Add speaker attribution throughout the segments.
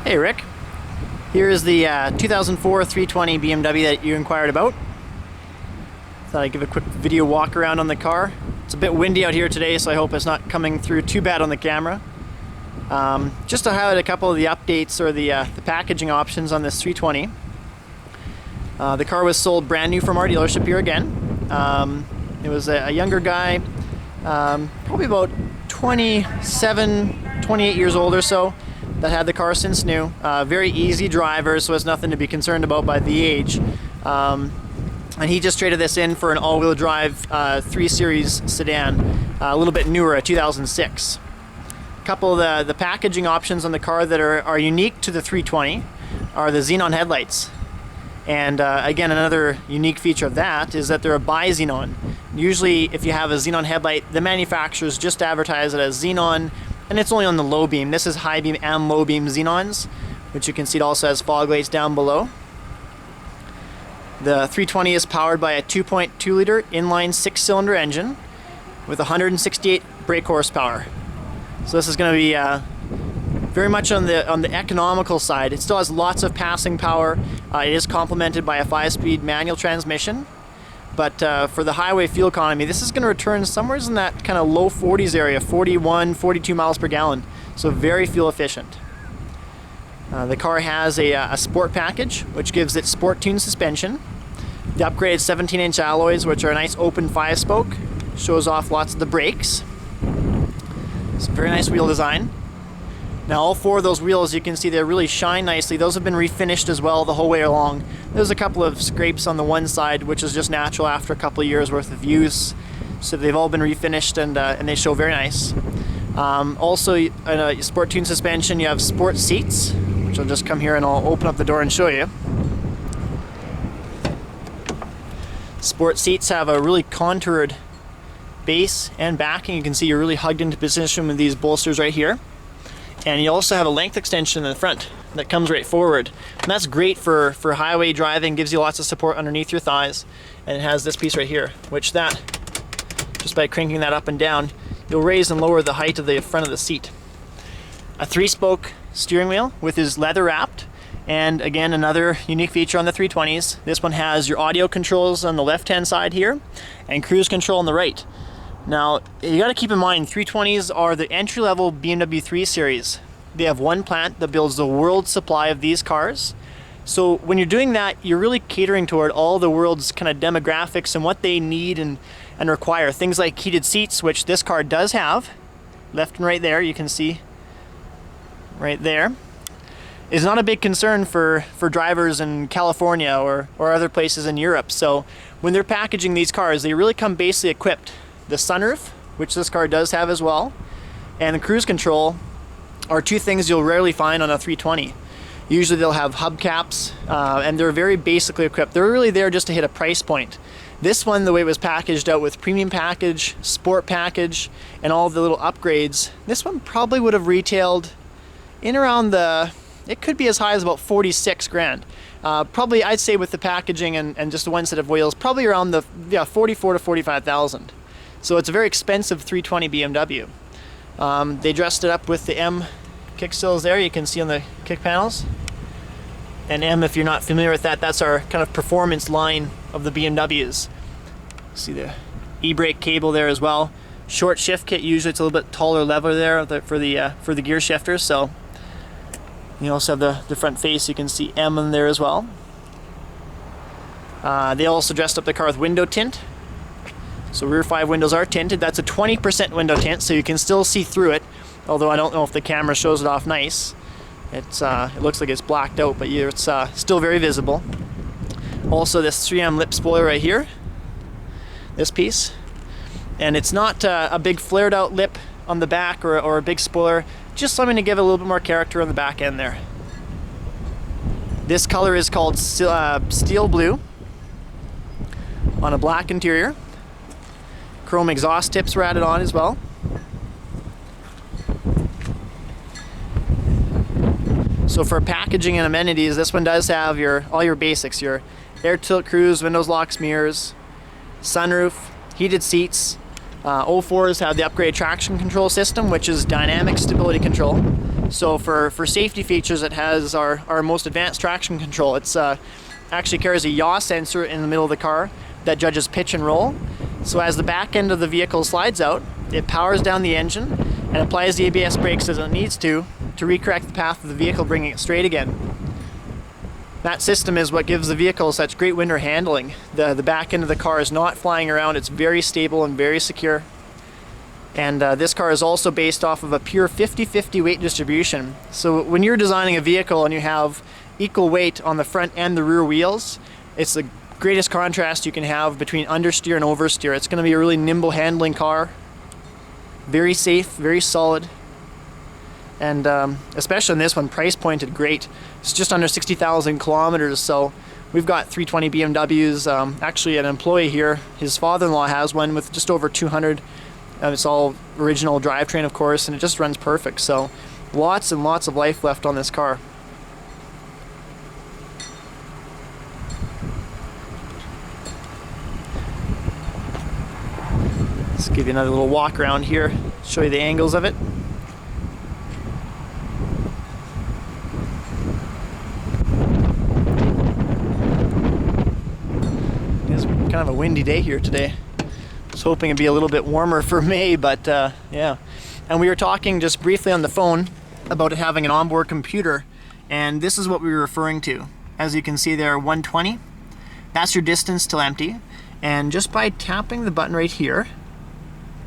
Speaker 1: Hey Rick, here is the 2004 320 BMW that you inquired about. Thought I'd give a quick video walk around on the car. It's a bit windy out here today, so I hope it's not coming through too bad on the camera. Just to highlight a couple of the updates or the packaging options on this 320. The car was sold brand new from our dealership here again. It was a younger guy, probably about 27, 28 years old or so, that had the car since new. Very easy driver, so it's nothing to be concerned about by the age. And he just traded this in for an all-wheel drive 3 Series sedan, a little bit newer, a 2006. A couple of the packaging options on the car that are unique to the 320 are the xenon headlights. And again, another unique feature of that is that they're a bi-xenon. Usually if you have a xenon headlight, the manufacturers just advertise it as xenon, and it's only on the low beam. This is high beam and low beam xenons, which you can see it also has fog lights down below. The 320 is powered by a 2.2 liter inline 6-cylinder engine with 168 brake horsepower. So this is going to be very much on the economical side. It still has lots of passing power. It is complemented by a 5-speed manual transmission. But for the highway fuel economy, this is going to return somewhere in that kind of low 40s area, 41, 42 miles per gallon. So very fuel efficient. The car has a sport package, which gives it sport tuned suspension. The upgraded 17-inch alloys, which are a nice open 5-spoke, shows off lots of the brakes. It's a very nice wheel design. Now all 4 of those wheels, you can see they really shine nicely. Those have been refinished as well the whole way along. There's a couple of scrapes on the one side, which is just natural after a couple of years worth of use. So they've all been refinished and they show very nice. Also, in a sport tuned suspension, you have sport seats, which I'll just come here and I'll open up the door and show you. Sport seats have a really contoured base and backing. You can see you're really hugged into position with these bolsters right here. And you also have a length extension in the front that comes right forward. And that's great for highway driving, gives you lots of support underneath your thighs. And it has this piece right here, which just by cranking that up and down, you'll raise and lower the height of the front of the seat. A 3-spoke steering wheel with is leather wrapped. And again, another unique feature on the 320s. This one has your audio controls on the left-hand side here and cruise control on the right. Now, you got to keep in mind, 320s are the entry-level BMW 3 Series. They have one plant that builds the world's supply of these cars. So when you're doing that, you're really catering toward all the world's kind of demographics and what they need and require. Things like heated seats, which this car does have. Left and right there, you can see right there. Is not a big concern for drivers in California or other places in Europe. So when they're packaging these cars, they really come basically equipped. The sunroof, which this car does have as well, and the cruise control are 2 things you'll rarely find on a 320. Usually they'll have hubcaps, and they're very basically equipped. They're really there just to hit a price point. This one, the way it was packaged out with premium package, sport package, and all the little upgrades, this one probably would have retailed in around it could be as high as about 46 grand. Probably, I'd say with the packaging and just the one set of wheels, probably around the 44 to 45,000. So it's a very expensive 320 BMW. They dressed it up with the M kicksills there, you can see on the kick panels. And M, if you're not familiar with that, that's our kind of performance line of the BMWs. See the e-brake cable there as well. Short shift kit, usually it's a little bit taller lever there for the gear shifters. So you also have the front face, you can see M in there as well. They also dressed up the car with window tint. So rear 5 windows are tinted. That's a 20% window tint, so you can still see through it. Although I don't know if the camera shows it off nice. It looks like it's blacked out, but it's still very visible. Also this 3M lip spoiler right here. This piece. And it's not a big flared out lip on the back or a big spoiler. Just something to give it a little bit more character on the back end there. This color is called steel blue on a black interior. Chrome exhaust tips were added on as well. So for packaging and amenities, this one does have all your basics, your air tilt cruise, windows, locks, mirrors, sunroof, heated seats, 04s have the upgraded traction control system, which is dynamic stability control. So for safety features, it has our most advanced traction control. It's actually carries a yaw sensor in the middle of the car that judges pitch and roll. So as the back end of the vehicle slides out, it powers down the engine and applies the ABS brakes as it needs to recorrect the path of the vehicle, bringing it straight again. That system is what gives the vehicle such great winter handling. The back end of the car is not flying around, it's very stable and very secure. And this car is also based off of a pure 50-50 weight distribution. So when you're designing a vehicle and you have equal weight on the front and the rear wheels, it's the greatest contrast you can have between understeer and oversteer. It's going to be a really nimble handling car, very safe, very solid. And especially in this one, price pointed great. It's just under 60,000 kilometers, so we've got 320 BMWs. Actually, an employee here, his father-in-law has one with just over 200. It's all original drivetrain, of course, and it just runs perfect. So lots and lots of life left on this car. Let's give you another little walk around here, show you the angles of it. Kind of a windy day here today. I was hoping it'd be a little bit warmer for May, but yeah. And we were talking just briefly on the phone about it having an onboard computer, and this is what we were referring to. As you can see there, 120. That's your distance till empty. And just by tapping the button right here,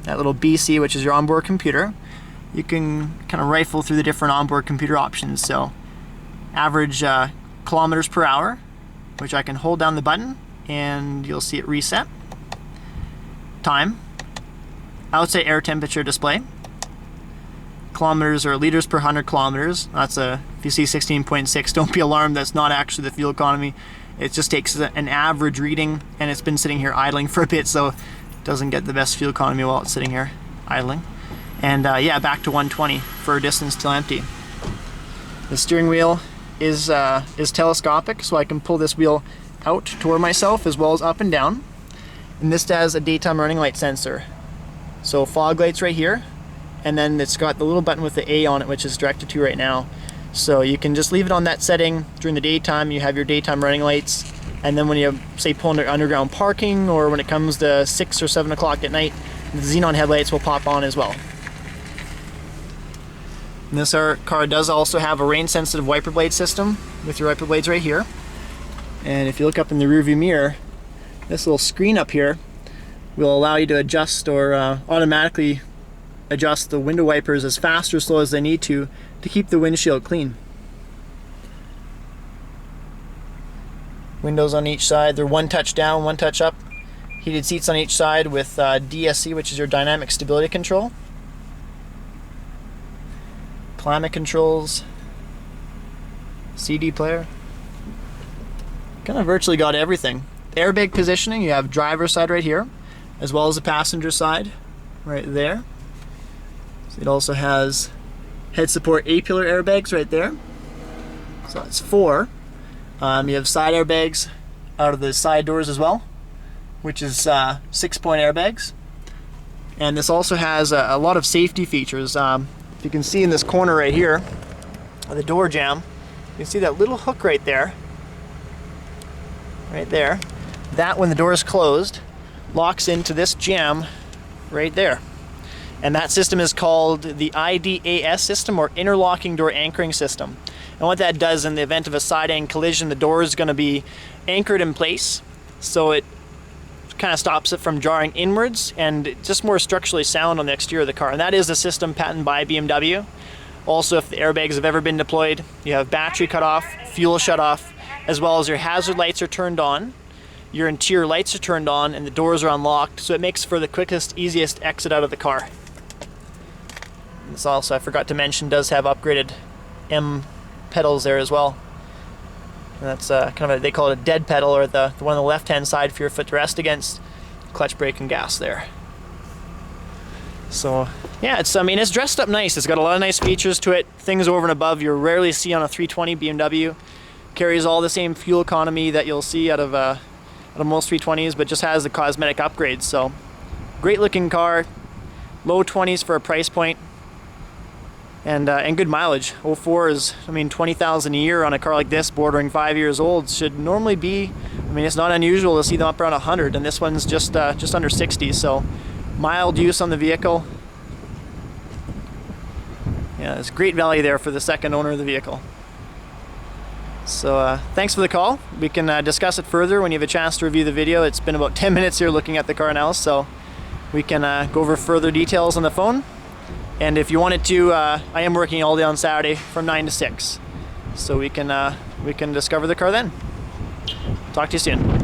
Speaker 1: that little BC, which is your onboard computer, you can kind of rifle through the different onboard computer options. So average kilometers per hour, which I can hold down the button and you'll see it reset. Time, outside air temperature display, kilometers or liters per 100 kilometers. That's if you see 16.6, don't be alarmed, that's not actually the fuel economy. It just takes an average reading, and it's been sitting here idling for a bit, so it doesn't get the best fuel economy while it's sitting here idling. And yeah, back to 120 for distance till empty. The steering wheel is telescopic, so I can pull this wheel out toward myself as well as up and down. And this has a daytime running light sensor. So fog lights right here, and then it's got the little button with the A on it, which is directed to right now. So you can just leave it on that setting during the daytime. You have your daytime running lights, and then when you say pull into underground parking, or when it comes to 6 or 7 o'clock at night, the xenon headlights will pop on as well. And this car does also have a rain sensitive wiper blade system with your wiper blades right here. And if you look up in the rearview mirror, this little screen up here will allow you to adjust or automatically adjust the window wipers as fast or slow as they need to keep the windshield clean. Windows on each side, they're one touch down, one touch up. Heated seats on each side with DSC, which is your dynamic stability control. Climate controls, CD player. Kind of virtually got everything. Airbag positioning, you have driver's side right here, as well as the passenger side right there. So it also has head support A-pillar airbags right there. So that's 4. You have side airbags out of the side doors as well, which is 6-point airbags. And this also has a lot of safety features. If you can see in this corner right here, the door jamb, you can see that little hook right there. Right there. That, when the door is closed, locks into this jamb right there. And that system is called the IDAS system, or interlocking door anchoring system. And what that does, in the event of a side-end collision, the door is going to be anchored in place, so it kind of stops it from jarring inwards, and just more structurally sound on the exterior of the car. And that is a system patented by BMW. Also, if the airbags have ever been deployed, you have battery cut off, fuel shut off, as well as your hazard lights are turned on, your interior lights are turned on, and the doors are unlocked, so it makes for the quickest, easiest exit out of the car. This also, I forgot to mention, does have upgraded M pedals there as well. And that's kind of they call it a dead pedal, or the one on the left-hand side for your foot to rest against, clutch, brake, and gas there. So yeah, it's dressed up nice. It's got a lot of nice features to it, things over and above you rarely see on a 320 BMW. Carries all the same fuel economy that you'll see out of most 320s, but just has the cosmetic upgrades. So Great looking car, low 20s for a price point, and good mileage. 04 is, I mean, 20,000 a year on a car like this, bordering 5 years old, should normally be, I mean, it's not unusual to see them up around 100, and this one's just under 60, so mild use on the vehicle. Yeah, there's great value there for the second owner of the vehicle. So thanks for the call. We can discuss it further when you have a chance to review the video. It's been about 10 minutes here looking at the car now, so we can go over further details on the phone. And if you wanted to, I am working all day on Saturday from 9 to 6, so we can discover the car then. Talk to you soon.